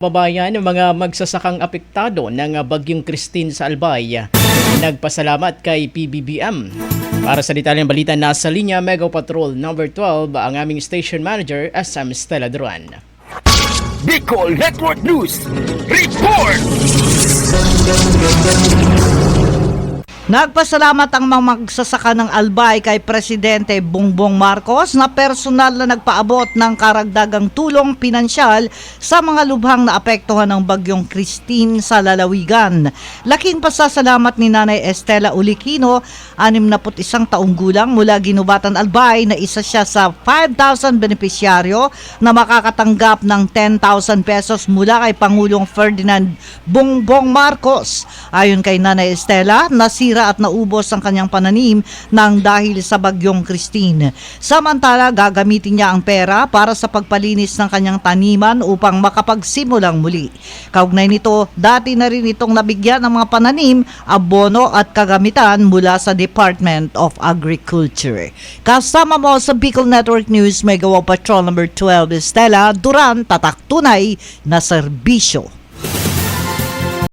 Babayan ng mga magsasakang apektado ng Bagyong Christine sa Albay. Nagpasalamat kay PBBM. Para sa detalyeng balita, nasa linya Mega Patrol number 12 ang aming station manager SM Stella Duran. Bicol Network News Report! Nagpasalamat ang mga magsasaka ng Albay kay Presidente Bongbong Marcos na personal na nagpaabot ng karagdagang tulong pinansyal sa mga lubhang naapektuhan ng Bagyong Christine sa lalawigan. Laking pasasalamat ni Nanay Estela Ulikino, 61 taong gulang mula Ginubatan, Albay, na isa siya sa 5,000 benepisyaryo na makakatanggap ng 10,000 pesos mula kay Pangulong Ferdinand Bongbong Marcos. Ayon kay Nanay Estela, nasira at naubos ang kanyang pananim nang dahil sa Bagyong Christine. Samantala, gagamitin niya ang pera para sa pagpalinis ng kanyang taniman upang makapagsimulang muli. Kaugnay nito, dati na rin itong nabigyan ng mga pananim, abono at kagamitan mula sa Department of Agriculture. Kasama mo sa Bicol Network News, Mega Patrol number 12, Stella Duran, tatak tunay na serbisyo.